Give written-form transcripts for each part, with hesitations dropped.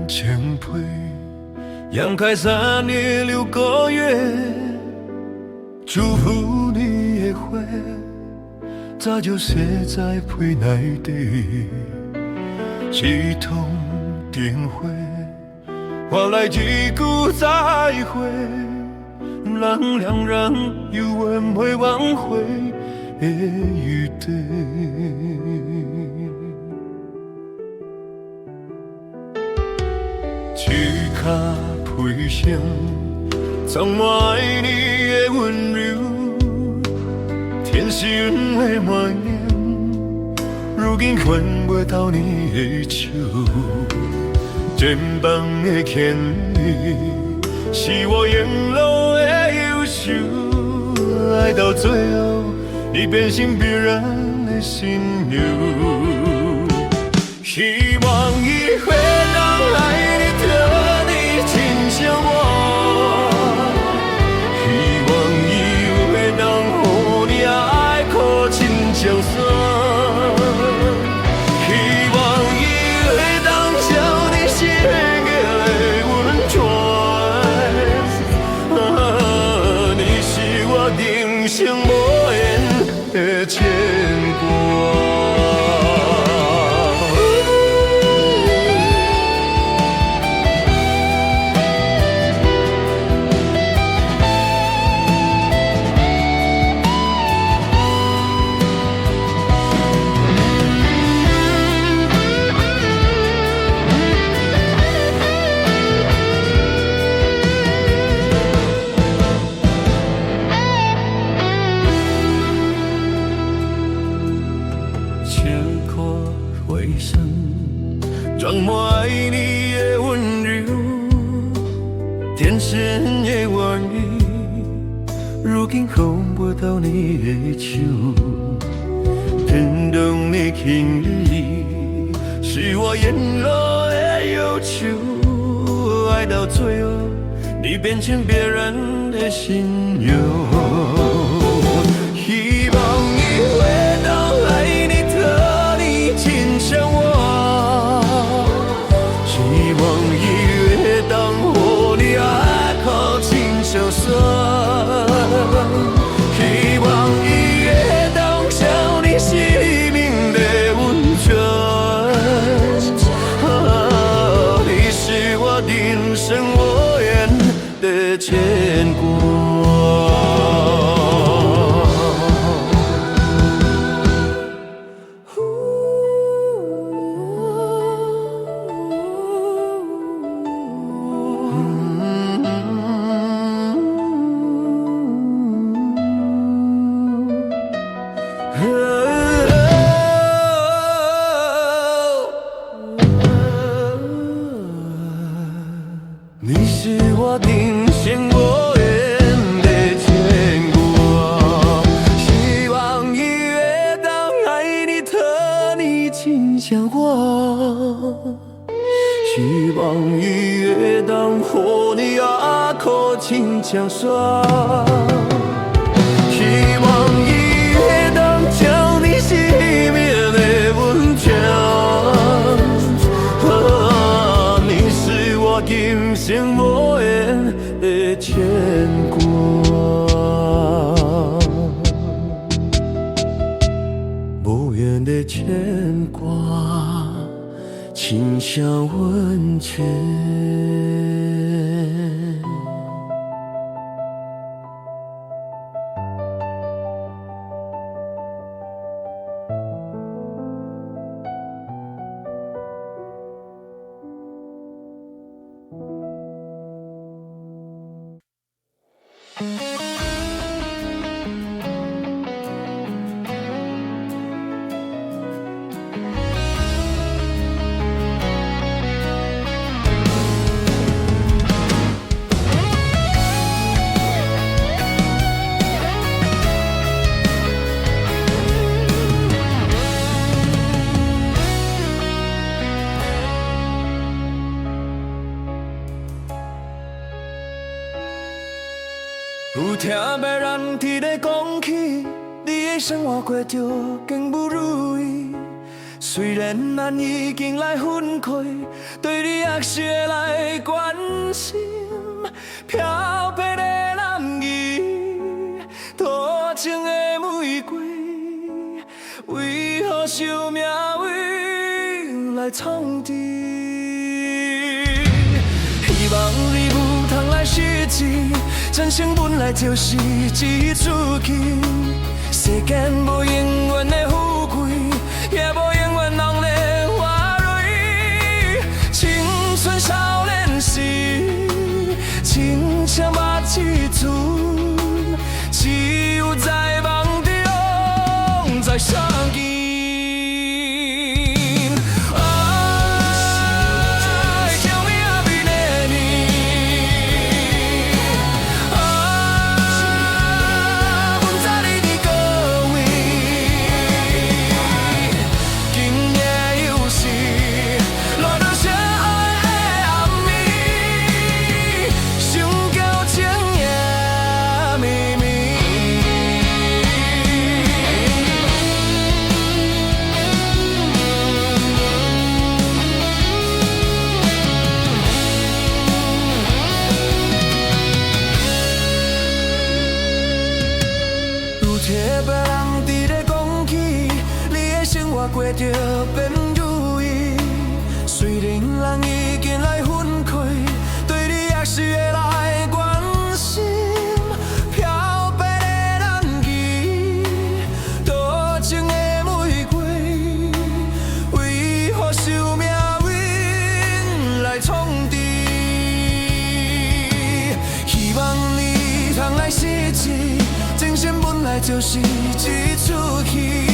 千倍。阳开3年6个月，祝福你的花，早就写在被内底。一通电话，换来一句再会，让两人有缘袂挽回的余地。一脚飞翔，充满爱你的温柔，天生的满眼，如今换袂到你的手。肩膀的牵引，是我沿路的忧愁，爱到最后，你变成别人的心流。希望以后能爱你特你亲像我，希望以后能互你爱靠亲像山。生无言的牵挂。装满爱你的温柔，天生的玩意，如今碰不到你的手。震动的轻语，是我沿路的忧愁，爱到最后，你变成别人的心流。希望以后能爱你特你亲像我。希望一月当互你爱靠亲像山，希望一月当像你生命的温泉。你是我今生无言的牵挂。你是我定生无言的牵挂，希望一月当爱你特你亲像我，希望一月当互你爱靠亲像山，希望一月当将你生命的温泉。今生无言的牵挂，无言的牵挂，亲像温泉。有听别人伫咧讲起，你的生活过着更不如意。虽然咱已经来分开，对你还也是来关心，飘泊的男儿，多情的玫瑰，为何受命运来创治？希望你有通来实际，人生本来就是一出戏，世间无永远的富贵，也无永远人的花蕊。青春少年时，亲像目一寸，只有在梦中才相见。过着变如意，虽然人已经来分开，对你也是会来关心。飘泊的男儿，多情的玫瑰，为何受命运来创治？希望你通来实际，人生本来就是一出戏。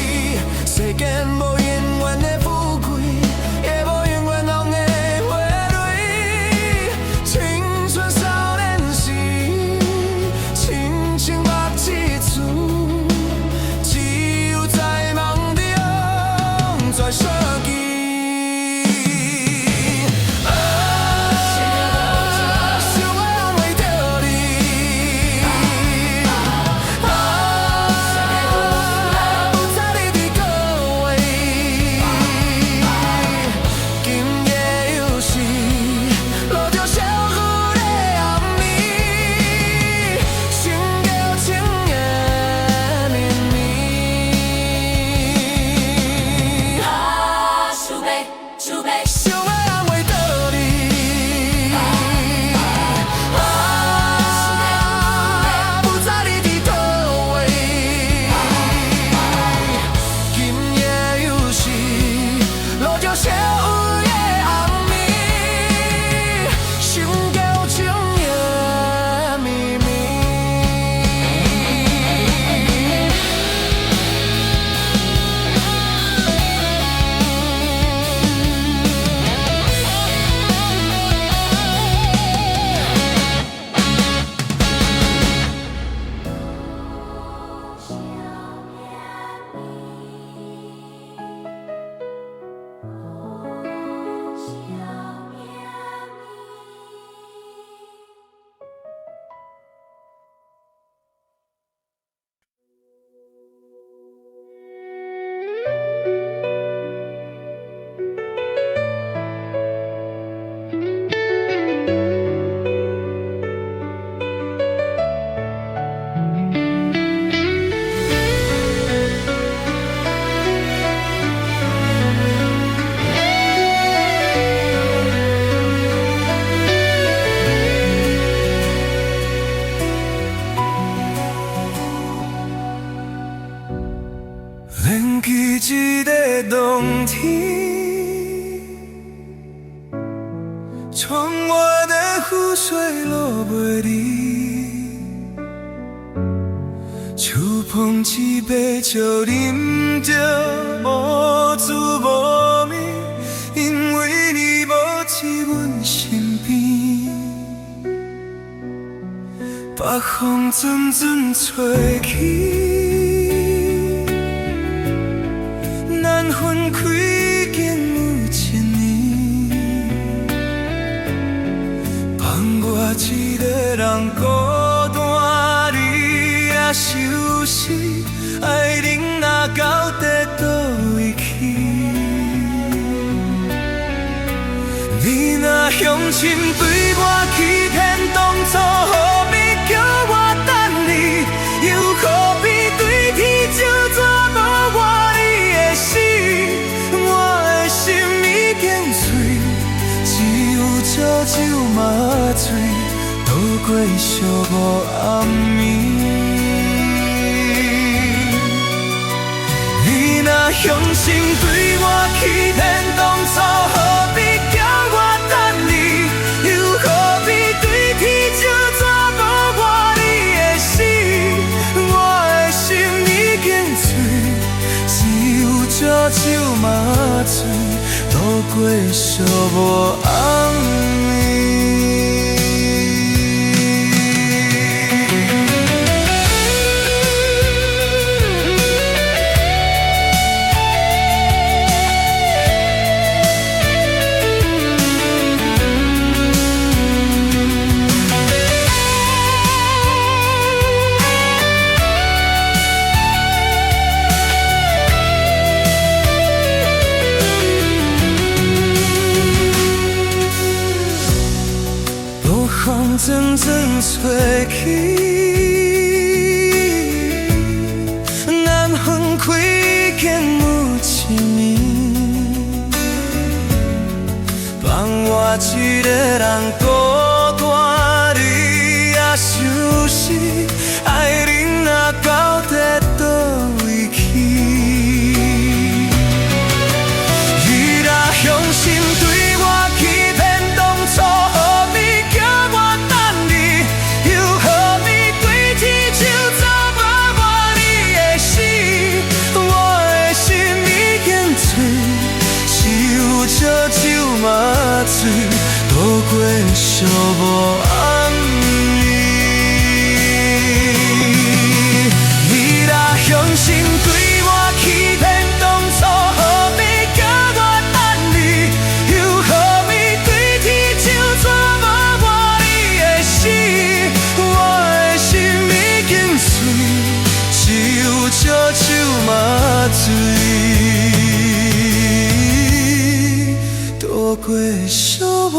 世间无永远的富贵，也无永远红的花蕊。青春少年时，亲像目一寸，只有在梦中才相见。一个冬天，窗外的雨水落袂离，手捧一杯酒，饮着无滋无味，因为你无在阮身边。北风阵阵吹起。咱分开经有1年，放我一个人孤单，你也受死，爱人若到底倒位去？你若向心对我欺骗，当初何必叫我等你？又何必对天就这无我你的死？我的心已经碎，只有烧酒麻醉，渡过寂寞暗暝。你若向心对我欺骗，当初何必叫我等你？又何必对天就这无我你的死？我的心已经碎，只有烧酒麻醉，渡过寂寞暗暝。风阵阵吹起，南风开见有一面，放我一个人孤单，你也想死，爱人若到底倒位去？伊若向心对我欺骗，当初何必？烧酒麻醉，渡过寂寞暗暝。你若向心对我欺骗，当初何必叫我等你？又何必对天就这无我你的死？我的心已经碎，只有烧酒麻醉。渡过寂寞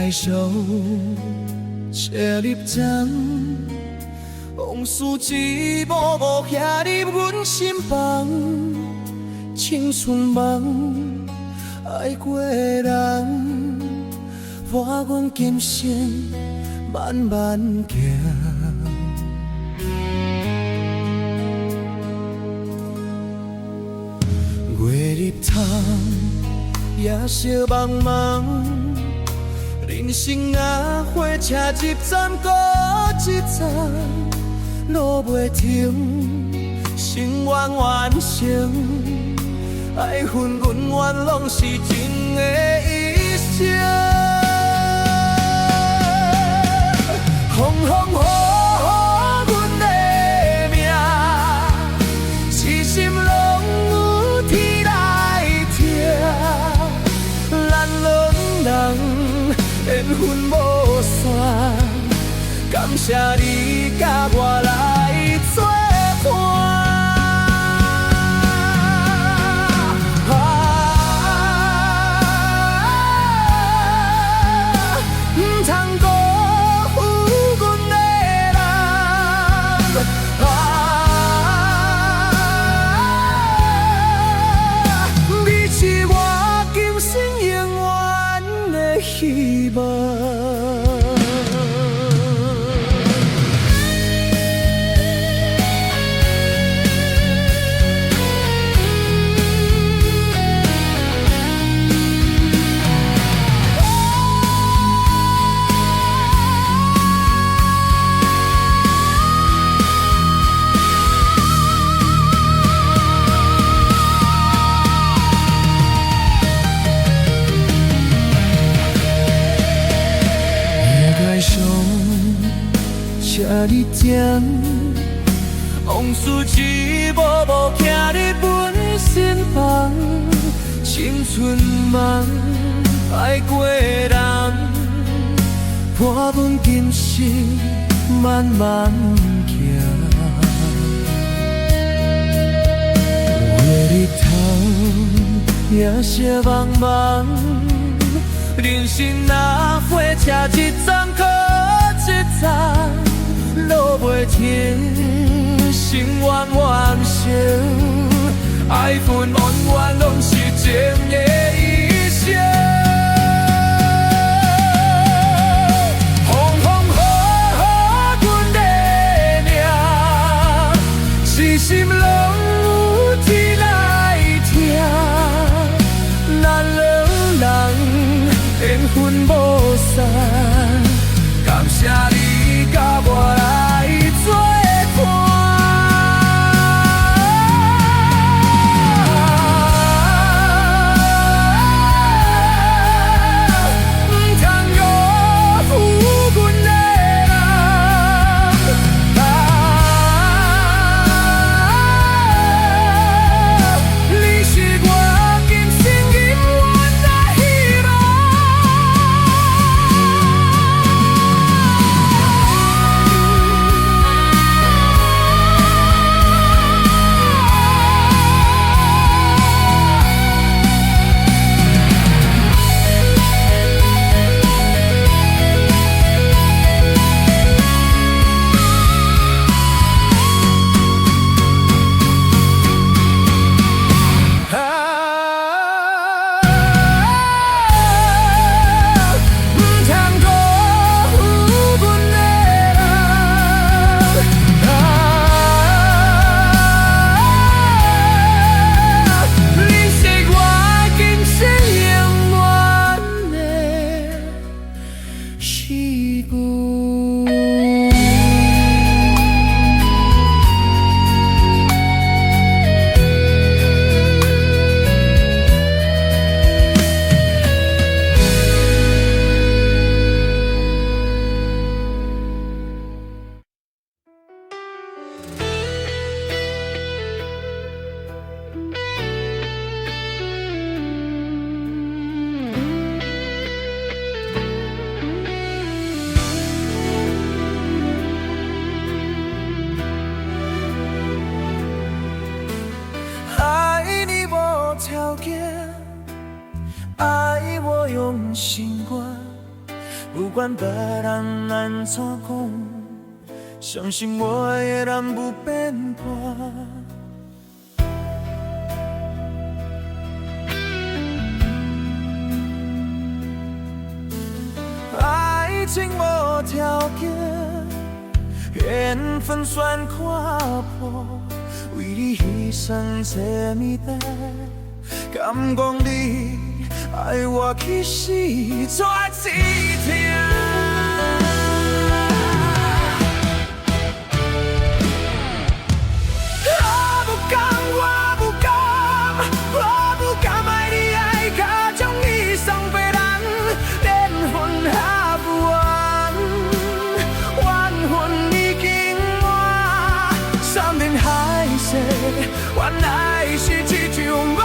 介绍车入站，往事一幕幕遐伫阮心房，青春梦爱过的人，伴阮今生慢慢行。月入窗，夜色茫茫，人生啊，火车一站搁一站，路袂停，心愿完成，爱恨阮怨拢是情的一生。风风雨雨阮的命，痴心拢有天来疼。咱两人缘分无散，感谢你甲我来作伴。希望。车你站，往事一幕幕徛伫阮身旁，青春梦爱过的人，伴阮今生慢慢行。月日头，夜色茫茫，人生若火车一站搁一站。路袂停，心愿完成，爱恨恩怨拢是情的一生。风风雨雨阮的命，痴心拢有天来疼。咱两人缘分无散，感谢你甲我来作伴。不通辜负阮的人，你是我今生永远的希望。不管别人安怎讲，相信我的人不变卦。爱情无条件，缘分算看破，为你牺牲这么多，敢讲你爱我去死绝志疼？我不甘，我不甘，我不甘爱你爱到将你送别人，连魂也不完，冤魂已经满，山盟海誓，原来是一场梦。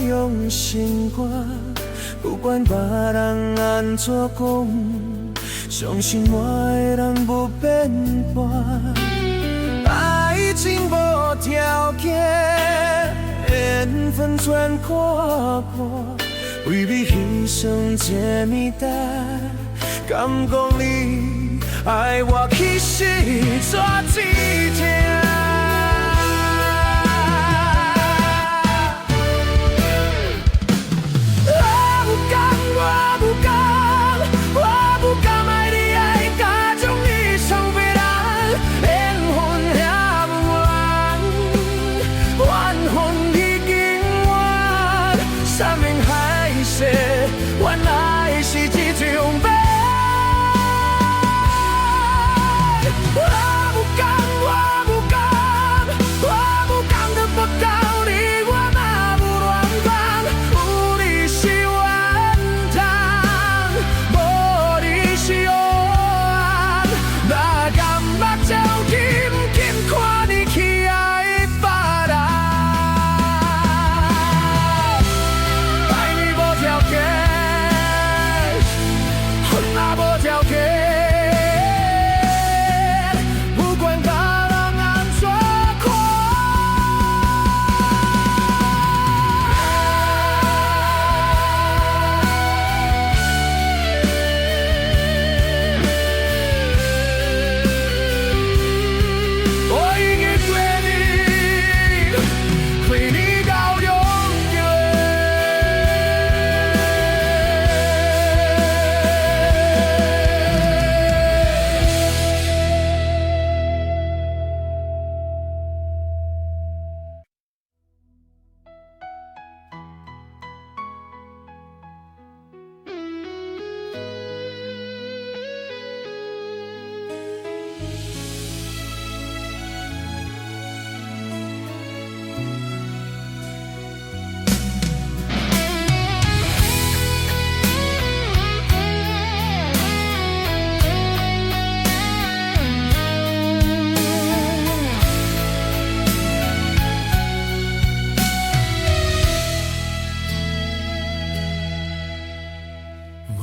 用心过，不管别人安怎讲，相信我的人不变卦。爱情无条件，缘分全看破，为你牺牲这么多，敢讲你爱我去死绝志疼？原来是一场梦，我不甘，我不甘，我不甘得不到你，我嘛不乱放，有你是冤枉，无你是黑暗，哪敢目睭紧紧看你去爱别人，爱你无条件。无条件，不管别人安怎看。我已经对你，对你到永远。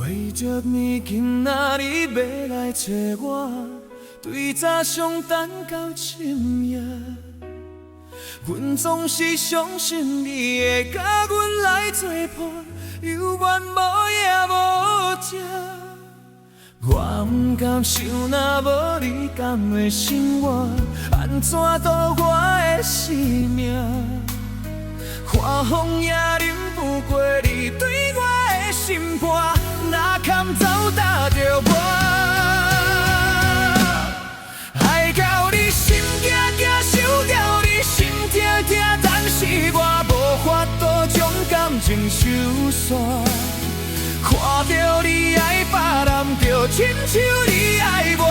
为着你今仔日要来找我，对早上等到深夜，阮总是相信你会甲阮来作伴，犹原无夜无食。我不甘想，若无你甘会生活，安怎度我的生命？看风也忍不过你对我的心肝，哪堪走搭着我？爱到你心惊惊，想到你心痛痛，但是我无法度将感情收煞。看着你爱别人，就亲像你爱我，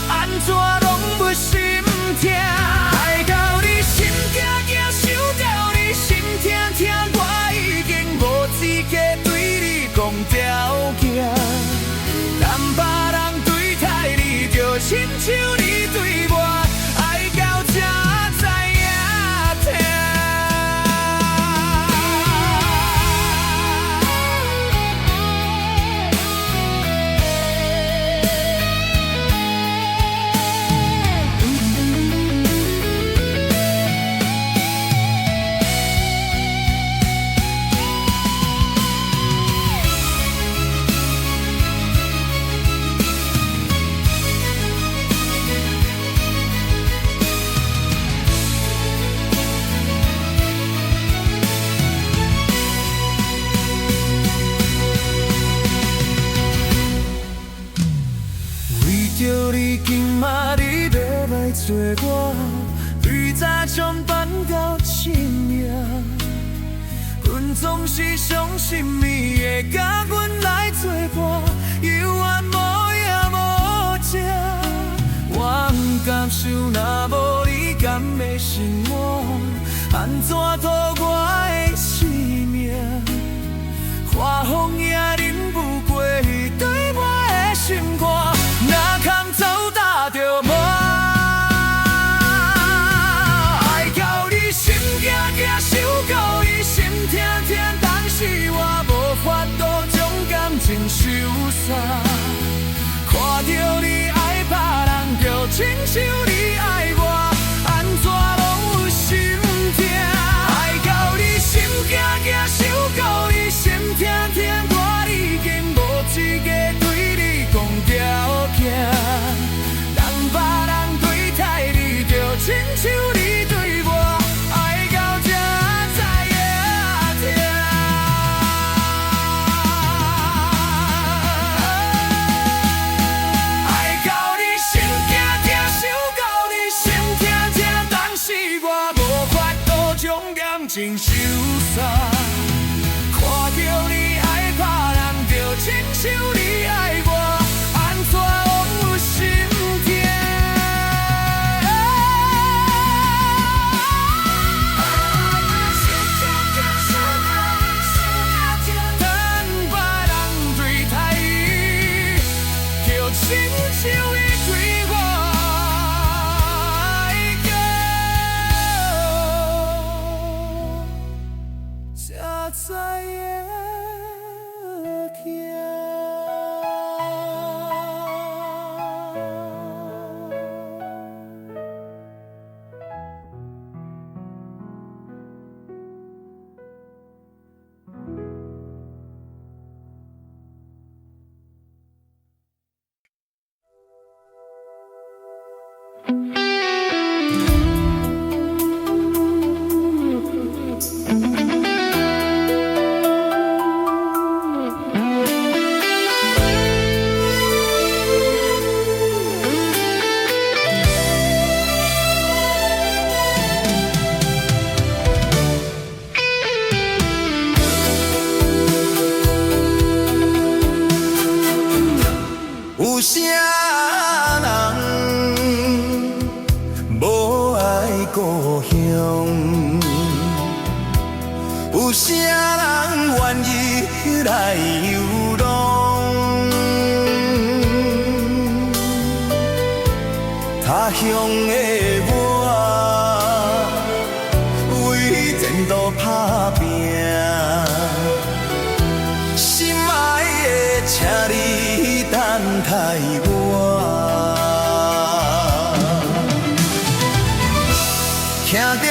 安怎拢不心痛？爱到你心惊惊，想到你心痛痛，我已经无资格对你讲条件。但别人对待你，就亲像你对我，爱到这知影痛。着你今仔日要来做我，对早将办到深夜。阮总是相信你会甲阮来作伴，犹原无影无迹。我不甘想，若无你甘的生活，安怎度我的生命？花风也忍不过对我的心肝。哪空走踏着我，爱到你心惊惊，想到你心痛痛，但是我无法度将感情收煞。看着你爱别人，就亲像你爱我，安怎拢有心痛？爱到你心惊惊，想到你心痛痛，我已经无资格对你讲条件。但别人对待你，就亲像你对我，爱到这知影痛。爱到你心惊惊，想到你心痛痛，但是我无法度将感情收煞。看着你爱别人，就亲像你爱我，安怎拢有心痛？但别人对待伊，就亲像伊对我，爱到才知影痛。有啥人无爱故乡？有啥人愿意来游浪？他乡的我，为前途打拼。心爱的，请你等待我。徛踮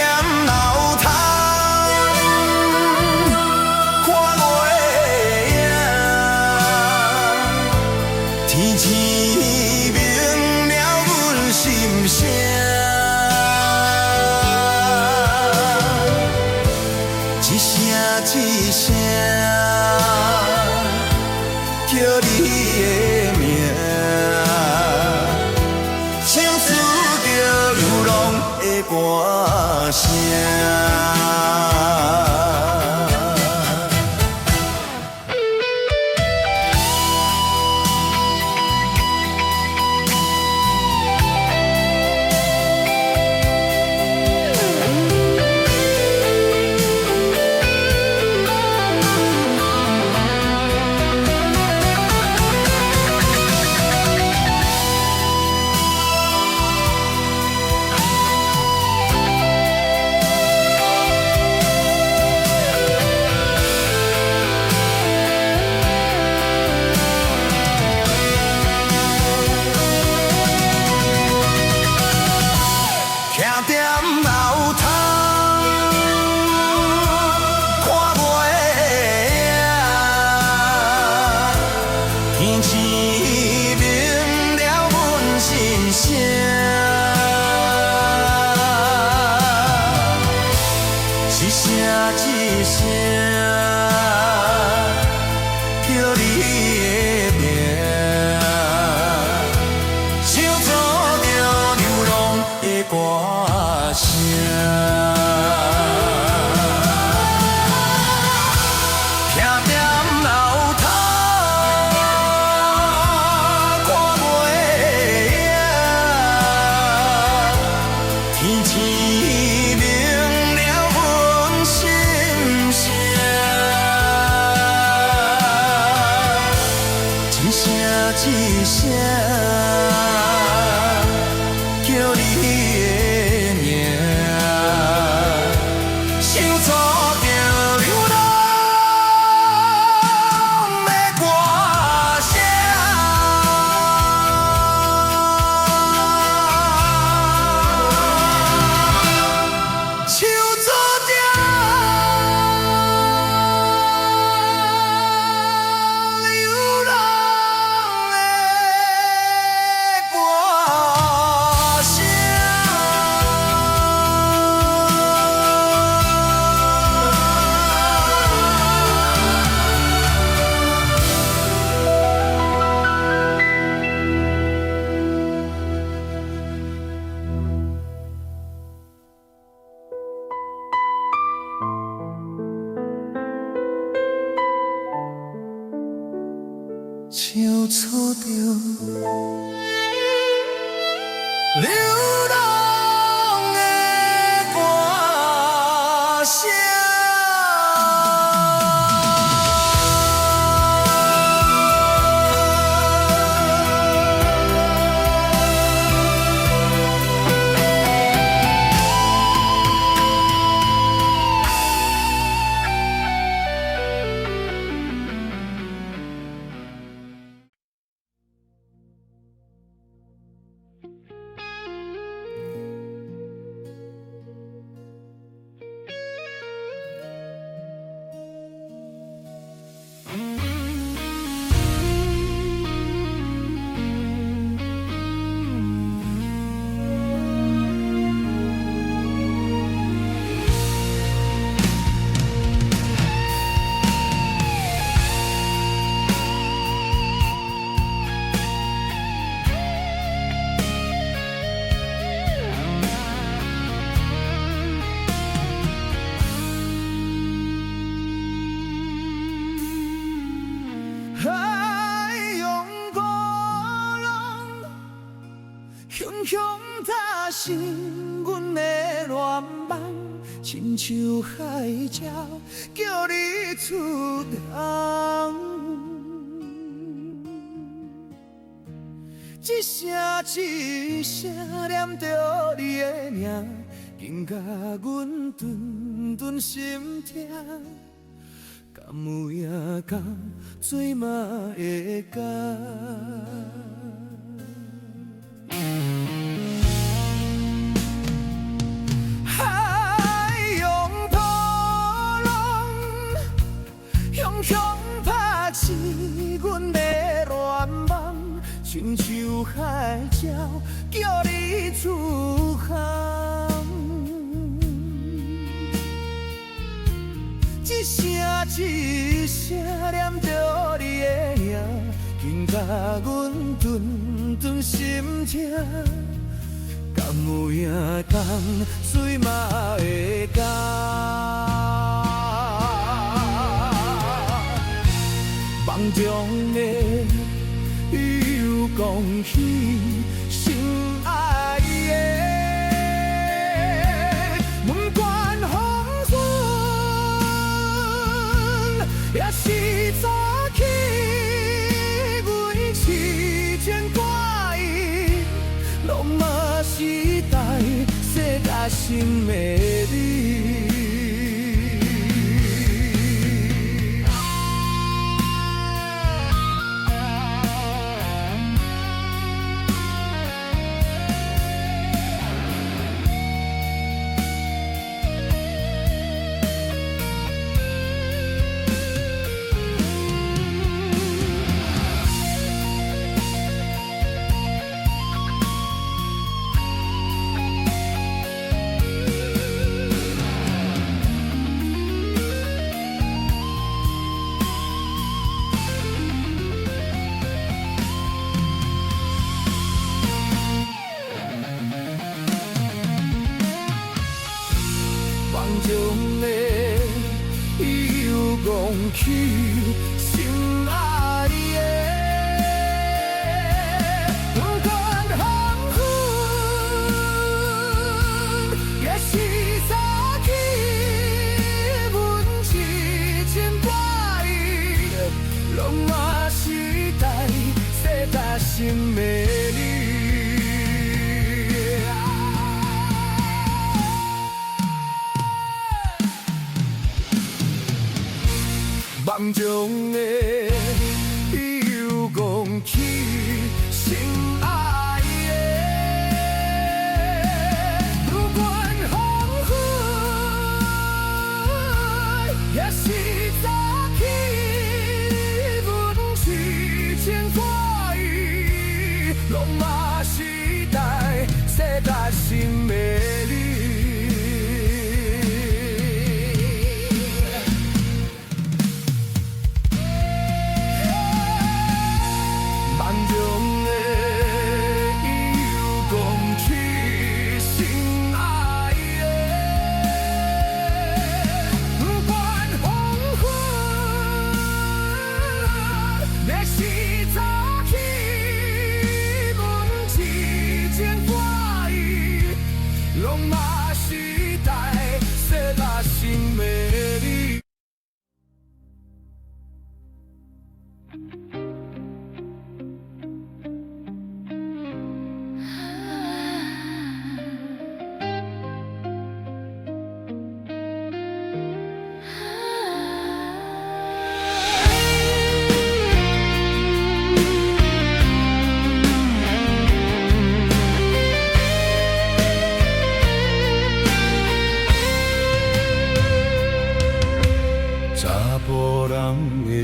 楼窗，看月影，天星明了阮心声。一声一声叫你的名，唱出着流浪的歌声。声，叫你的名，唱出着流浪的歌声。徛在楼头，看袂影，天星明了阮心声，一声一声叫你的名，唱出着流浪的歌声。唱出着流浪的歌声。唱出着流浪的歌声。海洋波浪，汹汹打醒阮的恋梦，亲像海鸟叫你出航。一声一声念着你的名，紧甲阮顿顿心痛。敢有影到水嘛会干？海洋波浪，汹汹拍醒阮的恋梦，亲像海鸟叫你出航。一声一声念着你的名，紧甲阮顿顿心痛。敢有影同水嘛会干？梦中的又讲起心爱的。不管风霜，也是早起，阮痴情挂意，拢嘛是代世界心的你。去心爱的。不管黄昏也是早起，阮痴情歌意，拢嘛是代世大心美丽。梦中的又讲起心爱的，不管黄昏也是早起，阮痴情歌意，拢嘛是代世大心美丽。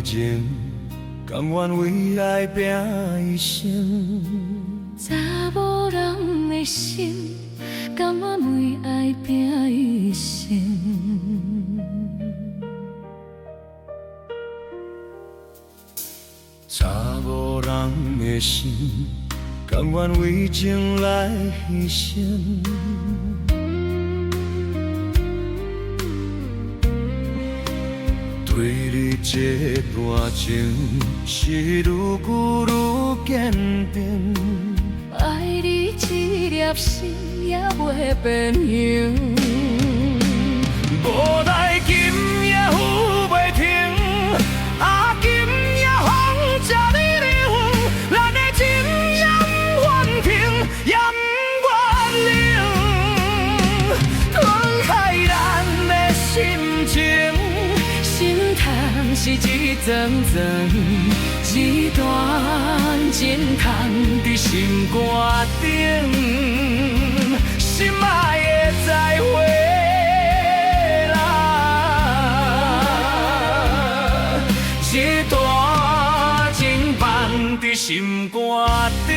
情，甘愿为爱拼一生。查某人的心，甘愿为爱拼一生。查某人的心，甘愿为情来牺牲。对你这段情，是愈久愈坚定。爱你这粒心也袂变形。无奈今夜雨袂停，啊今夜风这呢冷，咱的情也不愿停，也不愿冷，吞害咱的心情。心痛是一阵阵，一段情藏伫心肝顶，心爱的再会啦，一段情放伫心肝顶。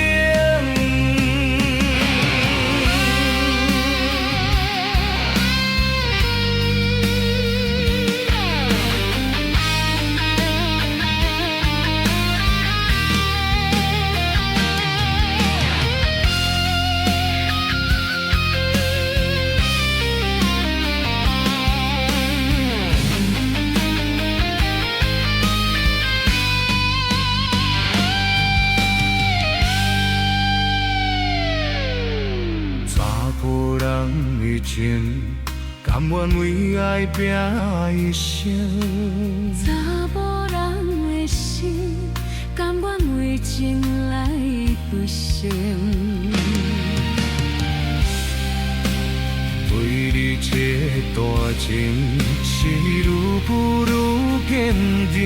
情，甘愿为爱拼一生。查某人的心，甘愿为情来不成。对你这段情，是愈久愈坚定。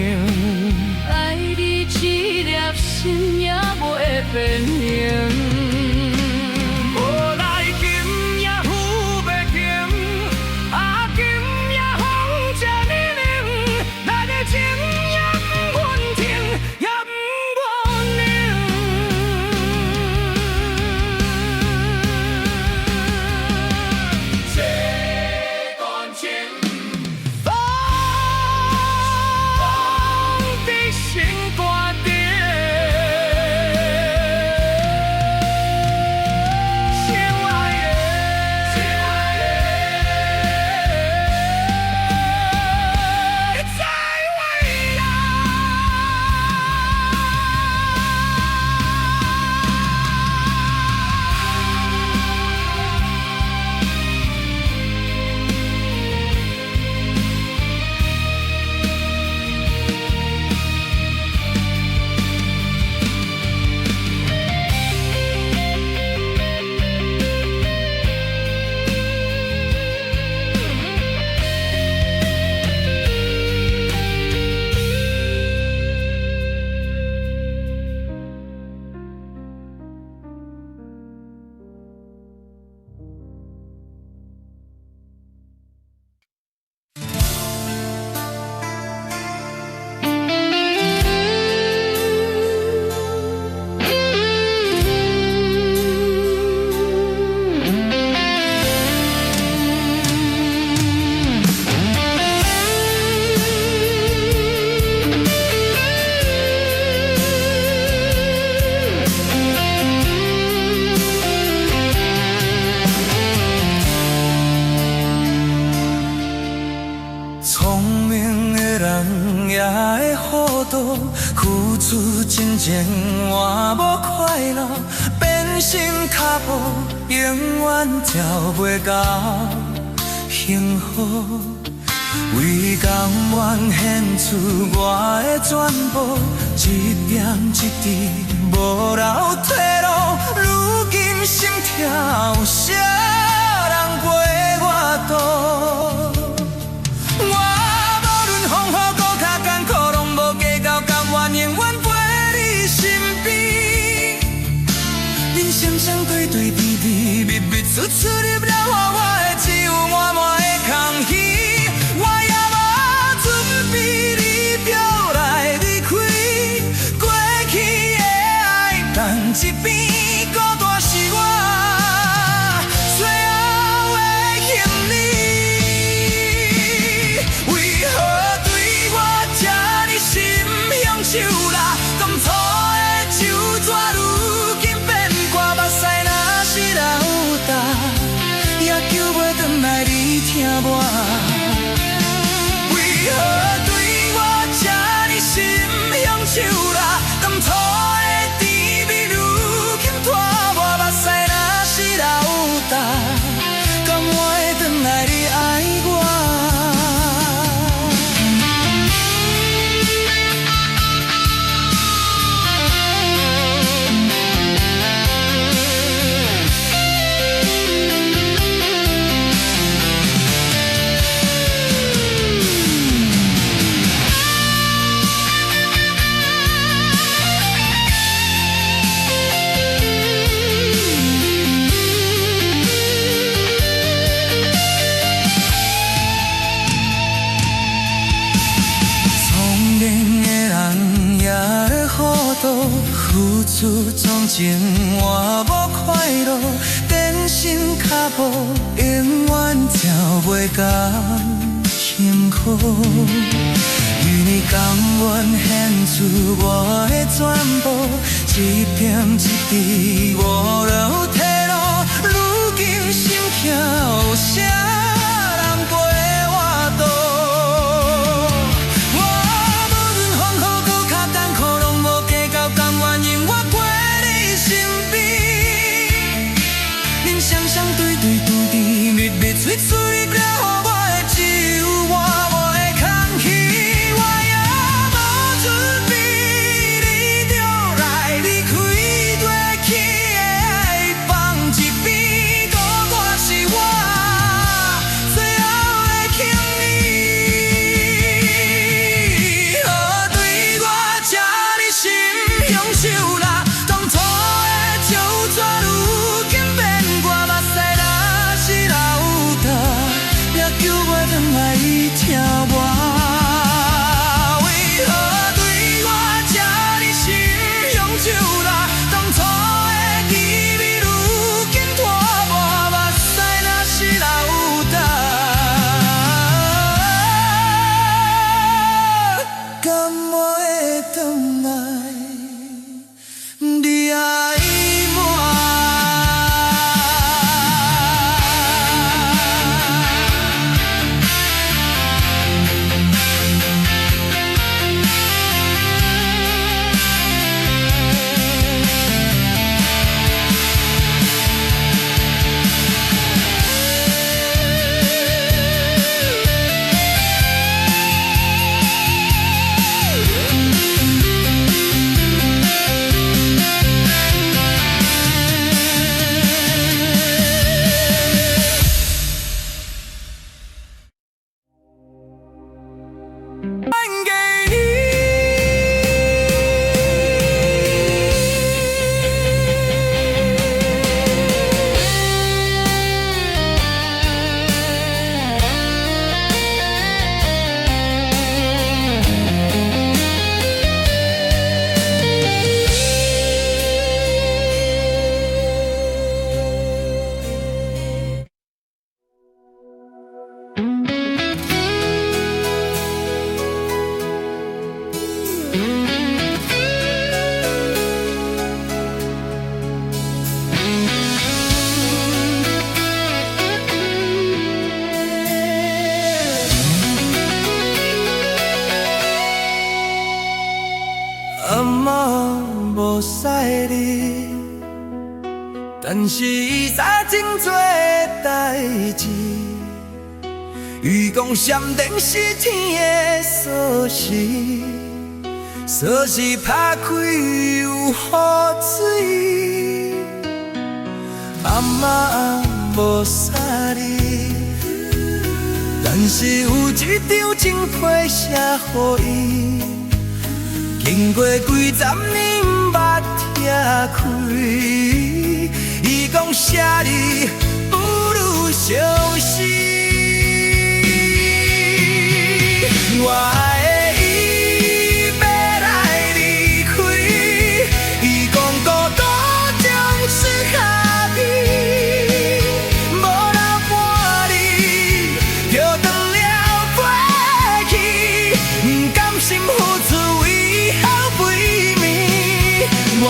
爱你这粒心也袂变形。处真情换无快乐，变心脚步永远找袂到幸福。为甘愿献出我的全部，一点一滴无留退路。如今心跳有啥人陪我渡？我无论风雨搁较艰苦，拢无计较，甘愿永远陪你身边。人双双对对甜甜蜜蜜，处处入了我的只有满满的空虚。我也无准备你就来离开，过去的爱放一边，孤单是我最后的行李。为何对我这呢心向手啦？甘粗的手纸如今变歌，目屎若是流干，也救袂转来你疼我。为何对我这呢心向手啦？甘粗的甜蜜如今拖我，目屎若是流干，甘会转来你爱我？付出钟情换无快乐，变心脚步永远找袂到幸福。为你甘愿献出我的全部，一点一滴无留退路。如今心跳有啥人陪我渡？我无论风雨搁较艰苦，拢无计较，甘愿永远陪你身边。人双双对对甜甜蜜蜜，嘴嘴入了我的只有我的空虚。我也无准备你就来离开，过去的爱放一边，孤单是我最后的行李。何对我这呢心向手啦？当初的手纸如今变歌，目屎若是流干，也救袂转来你疼我。为何对我这呢心向手啦？当初的甜蜜如今拖磨，目屎若是流干，甘会转来你爱我？还给你。但是伊早真多代志，伊讲闪电是天的锁匙，锁匙打开有雨水，阿妈无杀你，但是有一张情批写予伊，经过几十年捌拆开。伊讲写你不如相思，我的伊要来离开，伊讲孤独将是下悲，无留半日就断了过去，不甘心付出以后陪眠，我。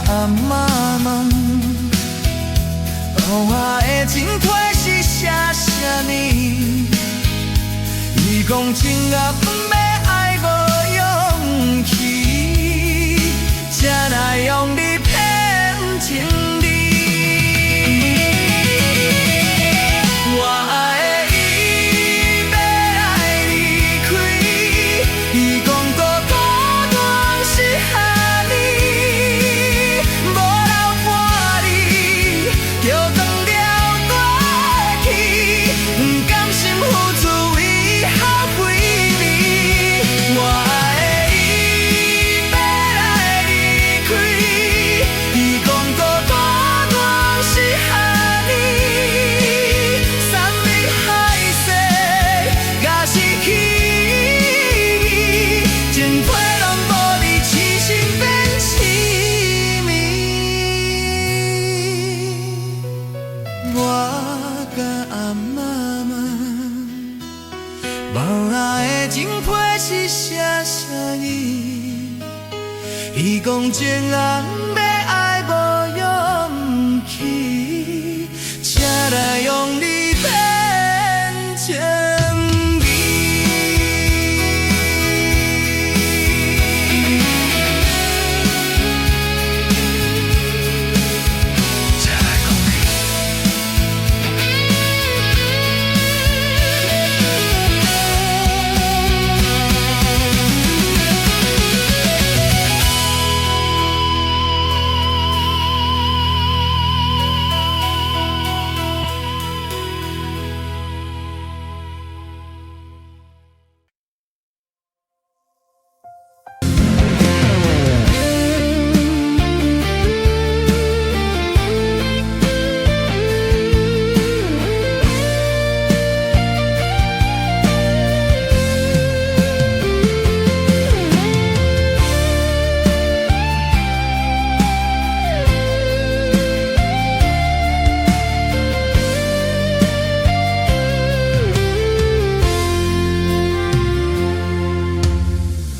阿妈问，留下的情批是啥年？伊讲情啊要爱无勇气，才来用你骗情理。我的伊要来离开，伊讲孤独当是下你。就断了过去，不甘心付出以后陪眠。我的伊要来离开，伊讲孤独当是下你，三面海誓也失去，情批拢无你痴心变痴迷。我甲阿妈问，留下的情批是啥意？伊讲情人要爱无勇气，才来用你骗情迷。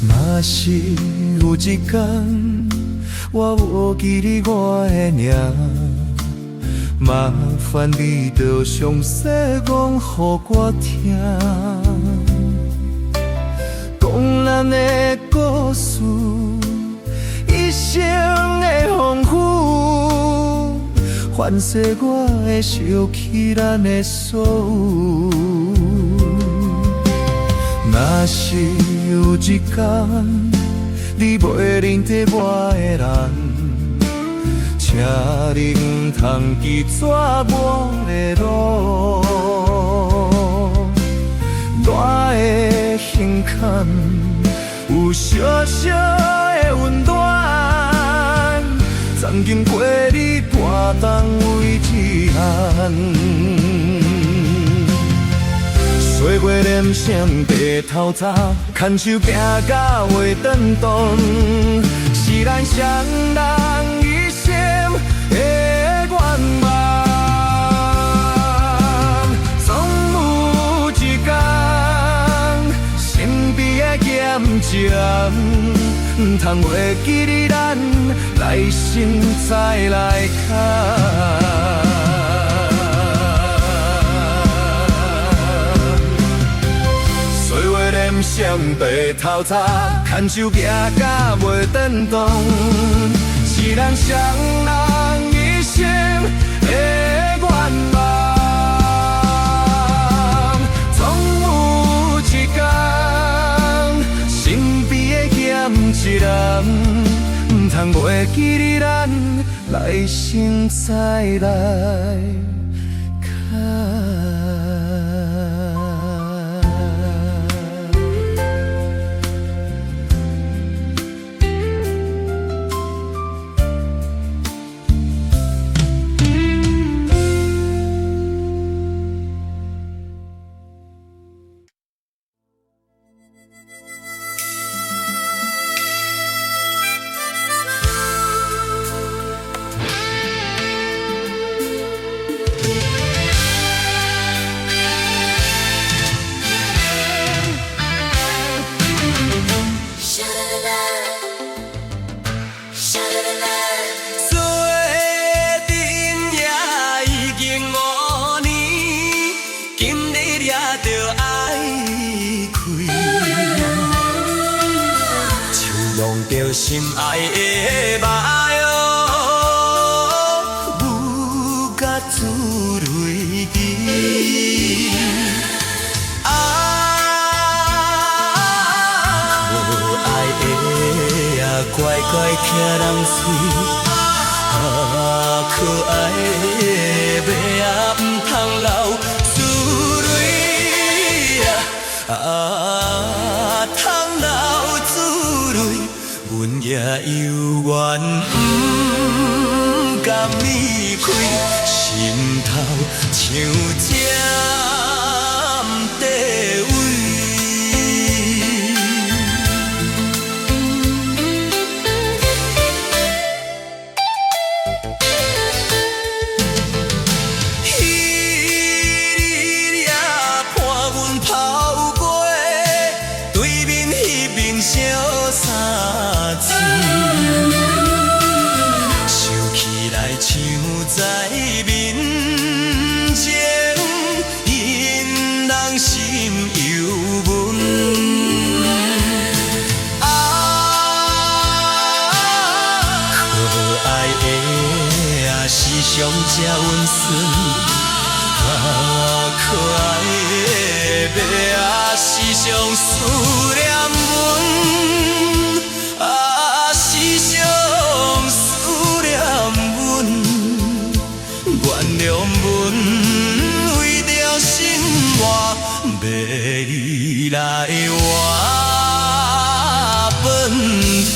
若是有一天我无记你我的名，麻烦你着详细讲予我听，讲咱的故事，一生的丰富，反正我会想起咱的所有。若是有一天你袂认得我的人，请你唔通记绝我的路，我的心坎有小小的温暖，曾经过你大东为一项，连声白头早，牵手行到袂转动，是咱双人一生的愿望。总有一天，身边的咸情，唔通袂记得咱来生再来看。连双白头早，牵手行到袂转动，是咱双人一生的愿望。总有一天，身边的嫌一人，唔通袂记得咱来生再来看。心爱的目哦，舞甲珠泪滴。可爱的啊，乖乖听人嘴。可爱的马啊，唔通流珠泪啊，通流珠泪。阮也犹原不甘离开，心头像针地位。彼日也伴阮跑过，对面彼面相相思，想起来像在面前，引人心犹闷。可爱的啊，时常这温顺。可爱的马啊，时常思念阮。时常思念阮，原谅阮，为着心活未来我奔腾。